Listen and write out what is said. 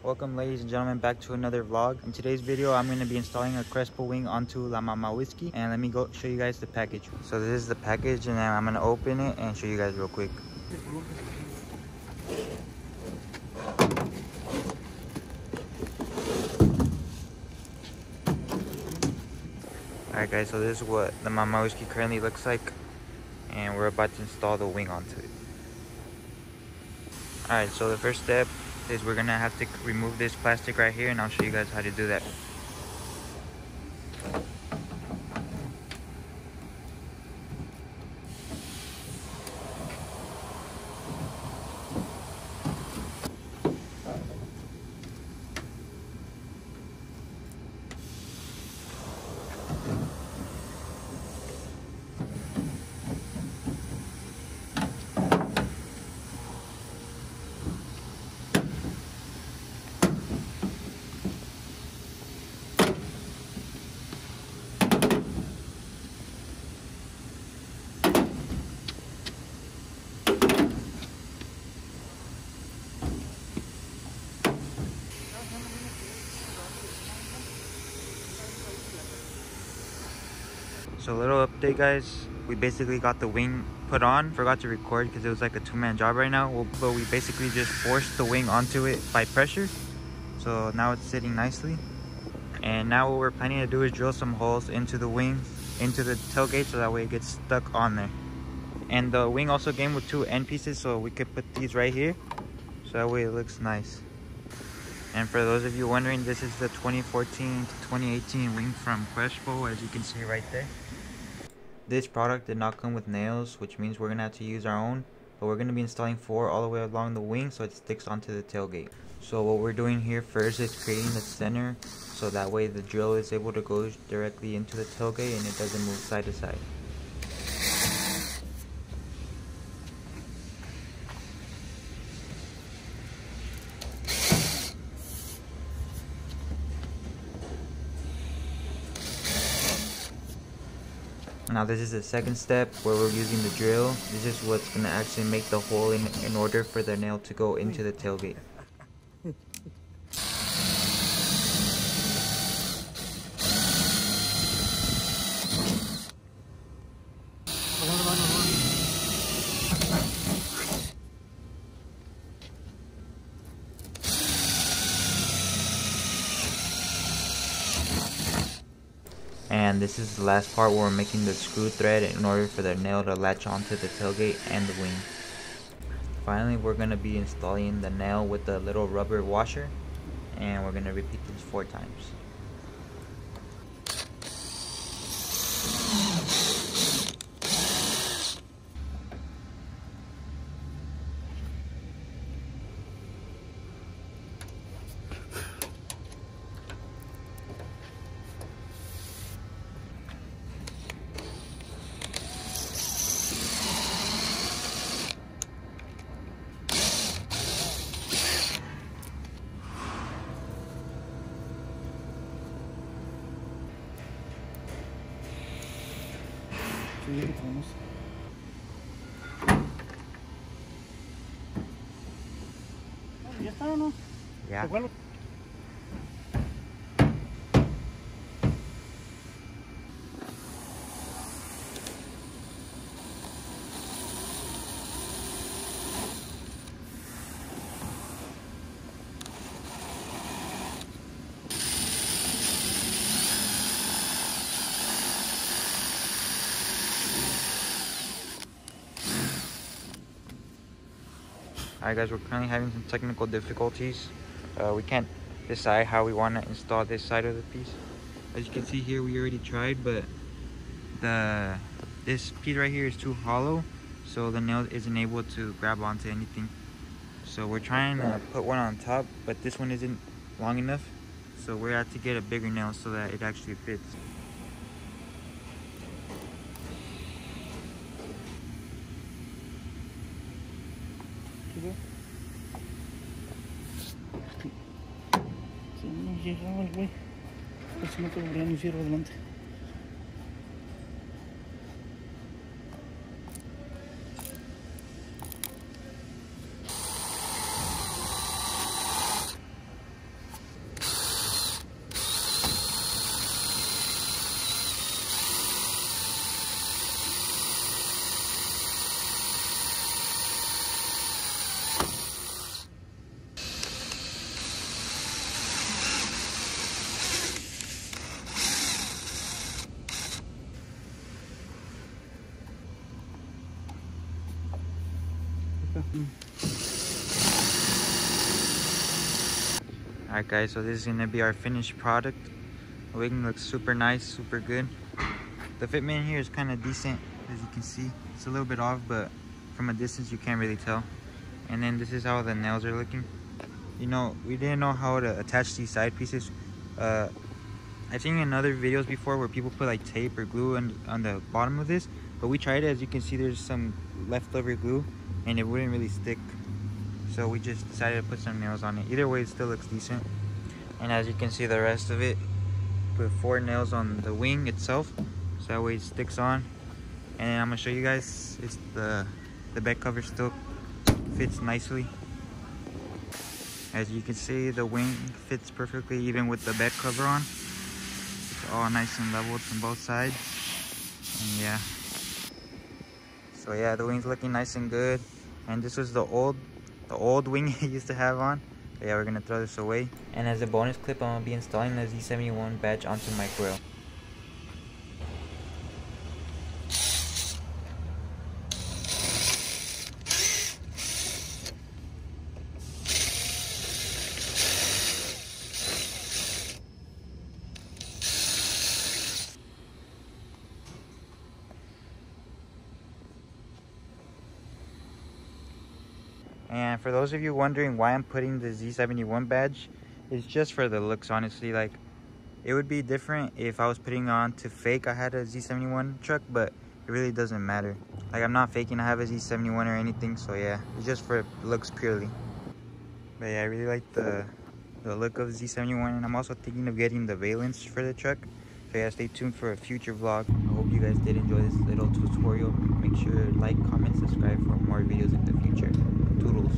Welcome ladies and gentlemen back to another vlog. In today's video I'm going to be installing a Cresspo wing onto Mamawhiski, and let me go show you guys the package. So this is the package and then I'm going to open it and show you guys real quick. Alright guys, so this is what the Mamawhiski currently looks like, and we're about to install the wing onto it. Alright, so the first step is we're gonna have to remove this plastic right here, and I'll show you guys how to do that. So a little update guys, we basically got the wing put on. Forgot to record because it was like a two-man job right now, but we basically just forced the wing onto it by pressure. So now it's sitting nicely, and now what we're planning to do is drill some holes into the wing, into the tailgate, so that way it gets stuck on there. And the wing also came with two end pieces, so we could put these right here, so that way it looks nice. And for those of you wondering, this is the 2014 to 2018 wing from Cresspo, as you can see right there. This product did not come with nails, which means we're going to have to use our own. But we're going to be installing 4 all the way along the wing so it sticks onto the tailgate. So what we're doing here first is creating the center, so that way the drill is able to go directly into the tailgate and it doesn't move side to side. Now this is the second step where we're using the drill. This is what's going to actually make the hole in order for the nail to go into the tailgate. And this is the last part where we're making the screw thread in order for the nail to latch onto the tailgate and the wing. Finally, we're going to be installing the nail with the little rubber washer, and we're going to repeat this 4 times. ¿Ya está o no? Ya. Alright guys, we're currently having some technical difficulties. We can't decide how we want to install this side of the piece. As you can see here, we already tried, but this piece right here is too hollow, so the nail isn't able to grab onto anything. So we're trying to put one on top, but this one isn't long enough, so we're going to have to get a bigger nail so that it actually fits. Si no llegaba el güey, pues no te lo abrían y cierro adelante. Alright guys, so this is gonna be our finished product. The wing looks super nice, super good. The fitment here is kind of decent, as you can see. It's a little bit off, but from a distance you can't really tell. And then this is how the nails are looking. You know, we didn't know how to attach these side pieces. I've seen in other videos before where people put like tape or glue on the bottom of this, but we tried it. As you can see, there's some leftover glue and it wouldn't really stick, so we just decided to put some nails on it. Either way, it still looks decent. And as you can see, the rest of it, put 4 nails on the wing itself, so that way it sticks on. And I'm gonna show you guys, it's the bed cover still fits nicely. As you can see, the wing fits perfectly even with the bed cover on. It's all nice and leveled from both sides. And yeah, so yeah, the wing's looking nice and good. And this was the old wing it used to have on. But yeah, we're gonna throw this away. And as a bonus clip, I'm gonna be installing the Z71 badge onto my grill. And for those of you wondering why I'm putting the Z71 badge, it's just for the looks, honestly. Like, it would be different if I was putting on to fake I had a Z71 truck, but it really doesn't matter. Like, I'm not faking I have a Z71 or anything, so yeah, it's just for looks purely. But yeah, I really like the look of Z71, and I'm also thinking of getting the valence for the truck. So yeah, stay tuned for a future vlog. I hope you guys did enjoy this little tutorial. Make sure to like, comment, subscribe for more videos in the future. Toodles.